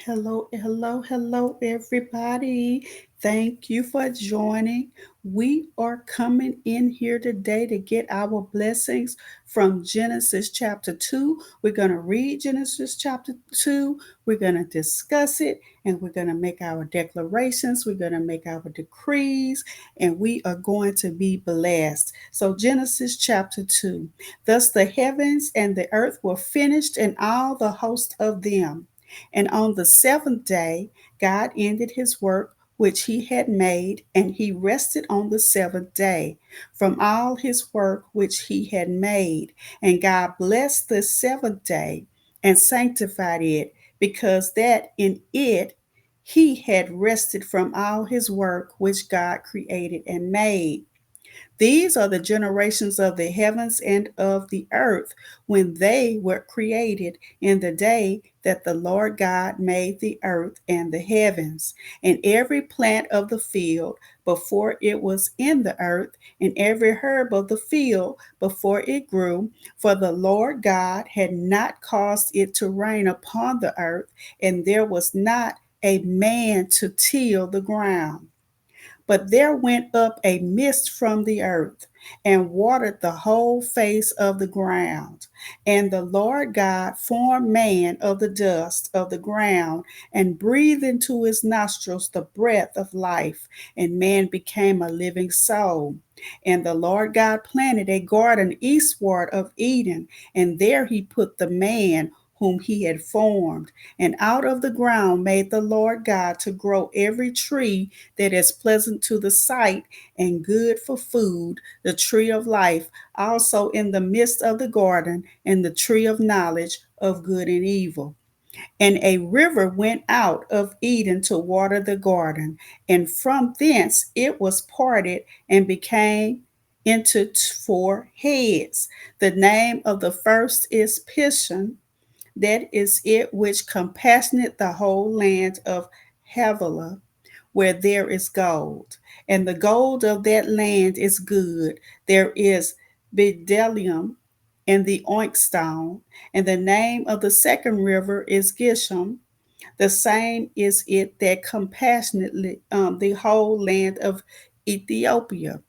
Hello, hello, hello, everybody. Thank you for joining. We are coming in here today to get our blessings from Genesis chapter 2. We're going to read Genesis chapter 2. We're going to discuss it and we're going to make our declarations. We're going to make our decrees and we are going to be blessed. So, Genesis chapter 2. Thus the heavens and the earth were finished and all the host of them. And on the seventh day, God ended his work which he had made, and he rested on the seventh day from all his work which he had made. And God blessed the seventh day and sanctified it, because that in it he had rested from all his work which God created and made. These are the generations of the heavens and of the earth when they were created in the day that the Lord God made the earth and the heavens, and every plant of the field before it was in the earth, and every herb of the field before it grew. For the Lord God had not caused it to rain upon the earth, and there was not a man to till the ground. But there went up a mist from the earth and watered the whole face of the ground. And the Lord God formed man of the dust of the ground and breathed into his nostrils the breath of life, and man became a living soul. And the Lord God planted a garden eastward of Eden, and there he put the man whom he had formed. And out of the ground made the Lord God to grow every tree that is pleasant to the sight and good for food, the tree of life, also in the midst of the garden, and the tree of knowledge of good and evil. And a river went out of Eden to water the garden, and from thence it was parted and became into four heads. The name of the first is Pishon, that is it which compassionate the whole land of Havilah, where there is gold. And the gold of that land is good. There is bdellium and the oinkstone. And the name of the second river is Gishon. The same is it that compassionately the whole land of Ethiopia.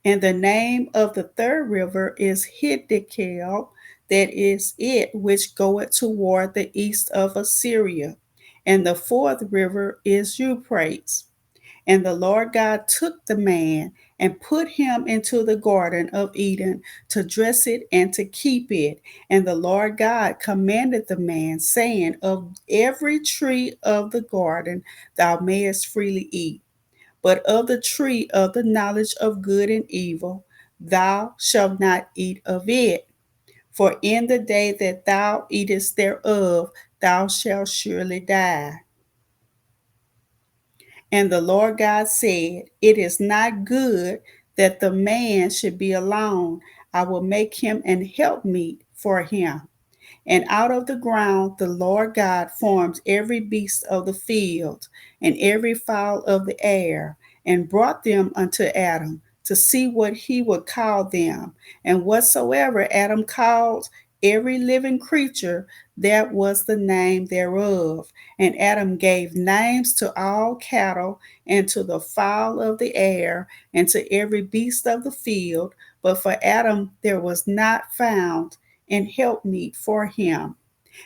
And the name of the third river is Hiddekel, that is it which goeth toward the east of Assyria. And the fourth river is Euphrates. And the Lord God took the man and put him into the garden of Eden to dress it and to keep it. And the Lord God commanded the man, saying, of every tree of the garden thou mayest freely eat, but of the tree of the knowledge of good and evil thou shalt not eat of it. For in the day that thou eatest thereof, thou shalt surely die. And the Lord God said, it is not good that the man should be alone. I will make him an helpmeet for him. And out of the ground the Lord God formed every beast of the field and every fowl of the air, and brought them unto Adam to see what he would call them. And whatsoever Adam called every living creature, that was the name thereof. And Adam gave names to all cattle, and to the fowl of the air, and to every beast of the field. But for Adam there was not found and helpmeet for him.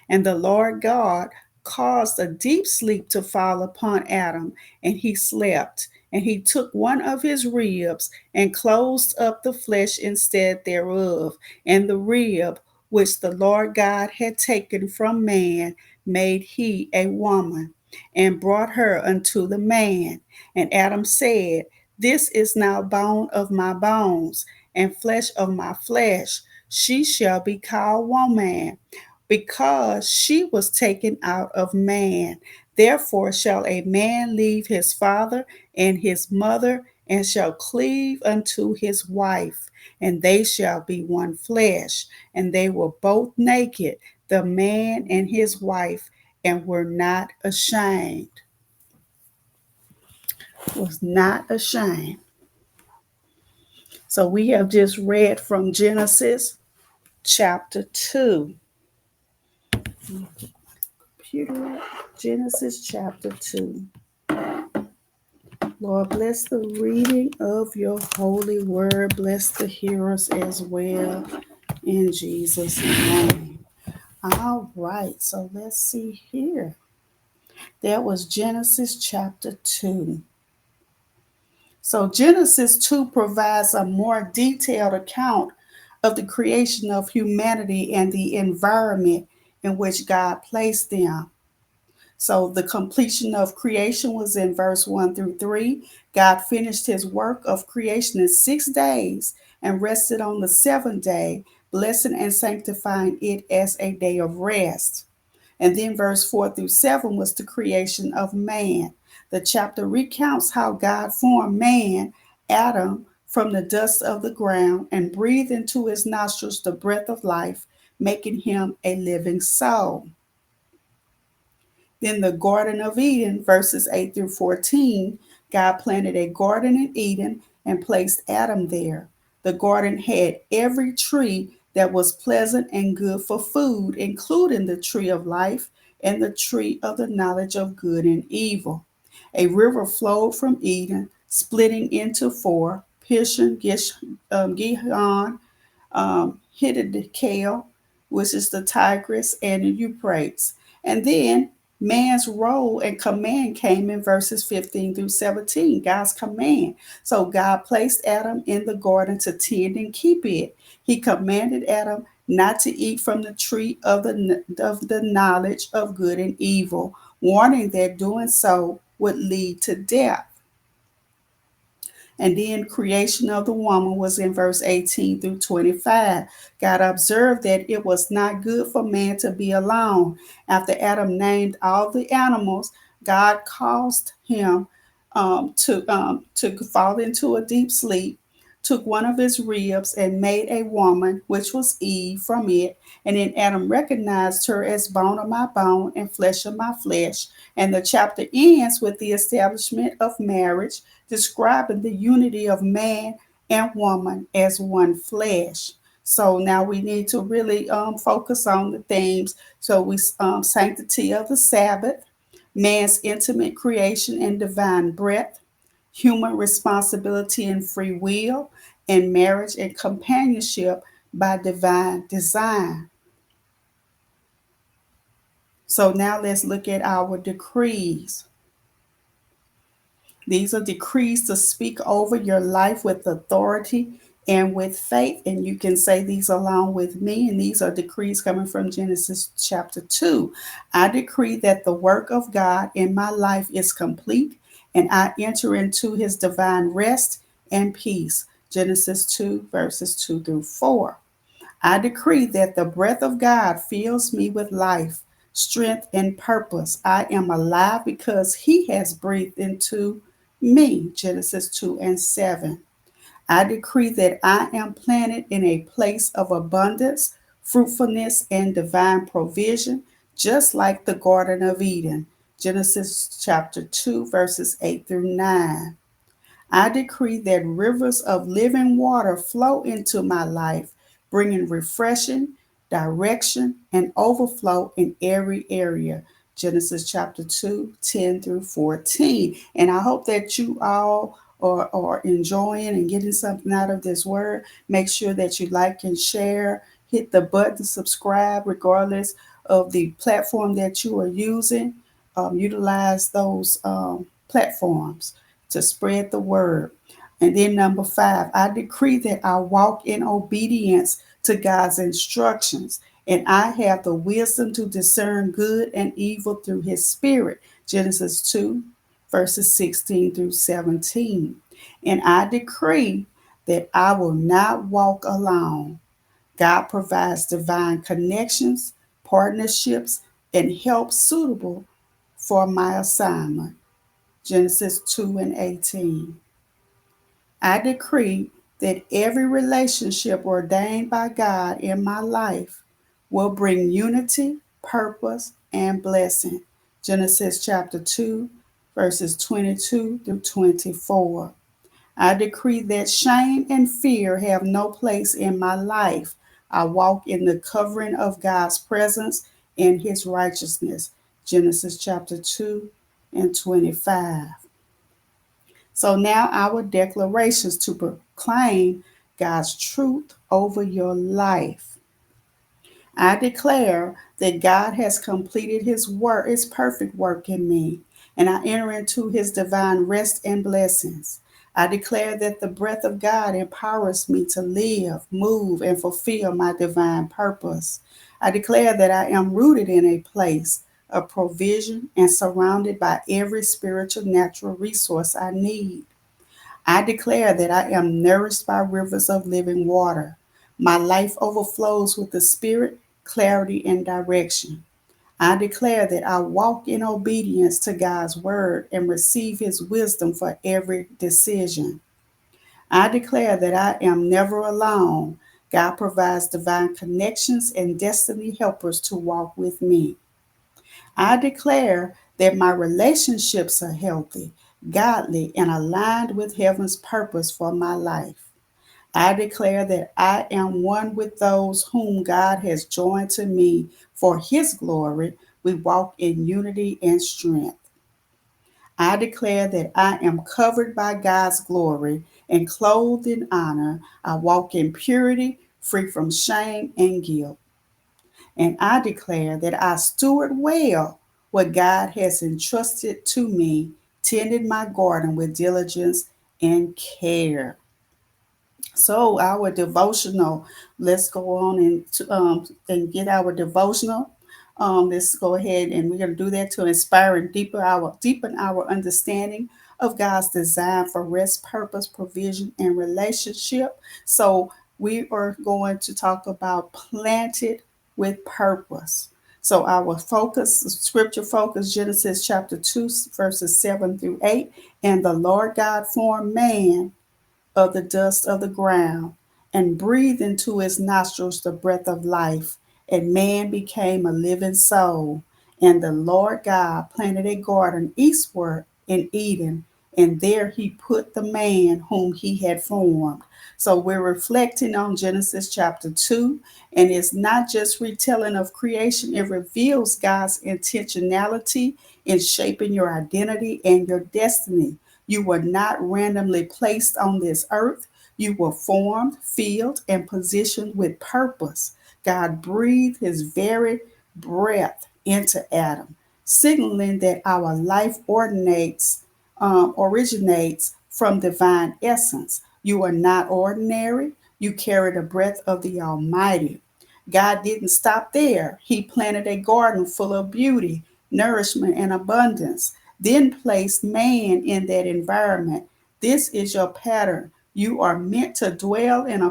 And the Lord God caused a deep sleep to fall upon Adam, and he slept. And he took one of his ribs and closed up the flesh instead thereof. And the rib which the Lord God had taken from man made he a woman, and brought her unto the man. And Adam said, this is now bone of my bones and flesh of my flesh. She shall be called woman, because she was taken out of man. Therefore shall a man leave his father and his mother, and shall cleave unto his wife, and they shall be one flesh. And they were both naked, the man and his wife, and were not ashamed. Was not ashamed. So we have just read from Genesis chapter 2. computer up. Genesis chapter 2. Lord, bless the reading of your holy word. Bless the hearers as well. In Jesus' name. All right, so let's see here. That was Genesis chapter 2. So Genesis 2 provides a more detailed account of the creation of humanity and the environment in which God placed them. So the completion of creation was in verse 1 through 3. God finished his work of creation in 6 days and rested on the seventh day, blessing and sanctifying it as a day of rest. And then verse 4 through 7 was the creation of man. The chapter recounts how God formed man, Adam, from the dust of the ground and breathed into his nostrils the breath of life, making him a living soul. Then the Garden of Eden, verses 8 through 14, God planted a garden in Eden and placed Adam there. The garden had every tree that was pleasant and good for food, including the tree of life and the tree of the knowledge of good and evil. A river flowed from Eden, splitting into four: Pishon, Gihon, Hittite, which is the Tigris, and the Euphrates. And then man's role and command came in verses 15 through 17, God's command. So God placed Adam in the garden to tend and keep it. He commanded Adam not to eat from the tree of the knowledge of good and evil, warning that doing so would lead to death. And then creation of the woman was in verse 18 through 25. God observed that it was not good for man to be alone. After Adam named all the animals, God caused him to fall into a deep sleep, took one of his ribs and made a woman, which was Eve, from it. And then Adam recognized her as bone of my bone and flesh of my flesh. And the chapter ends with the establishment of marriage, describing the unity of man and woman as one flesh. So now we need to really focus on the themes. So we sanctity of the Sabbath, man's intimate creation and divine breath, human responsibility and free will, and marriage and companionship by divine design. So now let's look at our decrees. These are decrees to speak over your life with authority and with faith. And you can say these along with me. And these are decrees coming from Genesis chapter 2. I decree that the work of God in my life is complete and I enter into his divine rest and peace. Genesis 2, verses 2 through 4. I decree that the breath of God fills me with life, strength, and purpose. I am alive because he has breathed into me. Genesis 2 and 7. I decree that I am planted in a place of abundance, fruitfulness, and divine provision, just like the Garden of Eden. Genesis chapter 2, verses 8 through 9. I decree that rivers of living water flow into my life, bringing refreshing, direction, and overflow in every area. Genesis chapter 2, 10 through 14. And I hope that you all are enjoying and getting something out of this word. Make sure that you like and share. Hit the button, subscribe, regardless of the platform that you are using. Utilize those platforms to spread the word. And then number 5, I decree that I walk in obedience to God's instructions and I have the wisdom to discern good and evil through his spirit. Genesis 2, verses 16 through 17. And I decree that I will not walk alone. God provides divine connections, partnerships, and help suitable for my assignment. Genesis 2 and 18. I decree that every relationship ordained by God in my life will bring unity, purpose, and blessing. Genesis chapter 2, verses 22 through 24. I decree that shame and fear have no place in my life. I walk in the covering of God's presence and his righteousness. Genesis chapter 2 and 25. So now our declarations to proclaim God's truth over your life. I declare that God has completed his work, his perfect work in me, and I enter into his divine rest and blessings. I declare that the breath of God empowers me to live, move, and fulfill my divine purpose. I declare that I am rooted in a place of provision and surrounded by every spiritual natural resource I need. I declare that I am nourished by rivers of living water. My life overflows with the Spirit, clarity, and direction. I declare that I walk in obedience to God's word and receive his wisdom for every decision. I declare that I am never alone. God provides divine connections and destiny helpers to walk with me. I declare that my relationships are healthy, godly, and aligned with heaven's purpose for my life. I declare that I am one with those whom God has joined to me for his glory. We walk in unity and strength. I declare that I am covered by God's glory and clothed in honor. I walk in purity, free from shame and guilt. And I declare that I steward well what God has entrusted to me, tended my garden with diligence and care. So our devotional, let's go on and get our devotional. Let's go ahead and we're going to do that to inspire and deepen our understanding of God's design for rest, purpose, provision, and relationship. So we are going to talk about planted with purpose. So our focus, scripture focus, Genesis chapter 2, verses 7 through 8. And the Lord God formed man of the dust of the ground, and breathed into his nostrils the breath of life, and man became a living soul. And the Lord God planted a garden eastward in Eden, and there he put the man whom he had formed. So we're reflecting on Genesis chapter 2, and it's not just retelling of creation, it reveals God's intentionality in shaping your identity and your destiny. You were not randomly placed on this earth. You were formed, filled, and positioned with purpose. God breathed his very breath into Adam, signaling that our life originates from divine essence. You are not ordinary. You carry the breath of the Almighty. God didn't stop there. He planted a garden full of beauty, nourishment, and abundance, then placed man in that environment. This is your pattern. You are meant to dwell in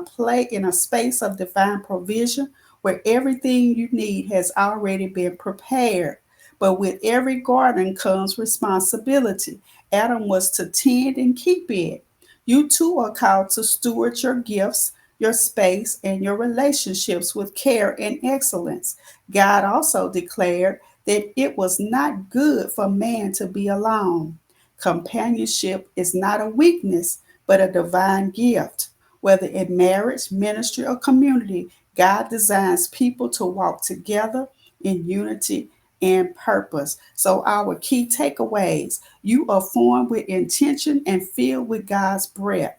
a space of divine provision where everything you need has already been prepared. But with every garden comes responsibility. Adam was to tend and keep it. You too are called to steward your gifts, your space, and your relationships with care and excellence. God also declared that it was not good for man to be alone. Companionship is not a weakness, but a divine gift. Whether in marriage, ministry, or community, God designs people to walk together in unity and purpose. So, our key takeaways: you are formed with intention and filled with God's breath.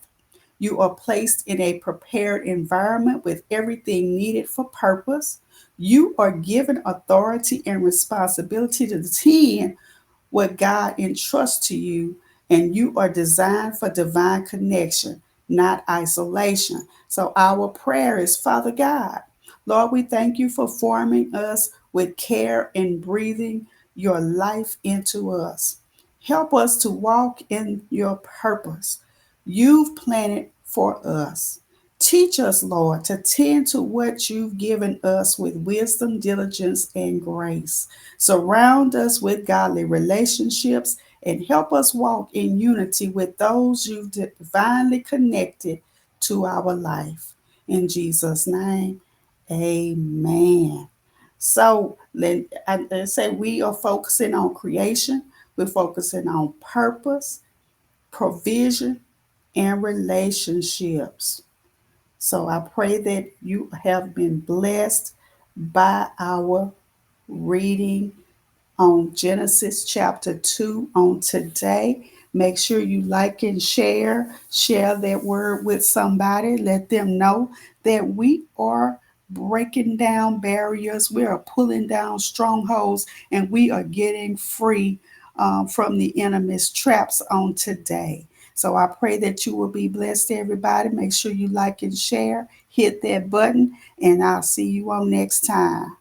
You are placed in a prepared environment with everything needed for purpose. You are given authority and responsibility to tend what God entrusts to you, and you are designed for divine connection, not isolation. So, our prayer is, Father God, Lord, we thank you for forming us with care and breathing your life into us. Help us to walk in your purpose you've planted for us. Teach us, Lord, to tend to what you've given us with wisdom, diligence, and grace. Surround us with godly relationships and help us walk in unity with those you've divinely connected to our life. In Jesus' name, amen. So, I say we are focusing on creation, we're focusing on purpose, provision, and relationships. So I pray that you have been blessed by our reading on Genesis chapter 2 on today. Make sure you like and share that word with somebody. Let them know that we are breaking down barriers, we are pulling down strongholds, and we are getting free from the enemy's traps on today. So I pray that you will be blessed, everybody. Make sure you like and share, hit that button, and I'll see you on next time.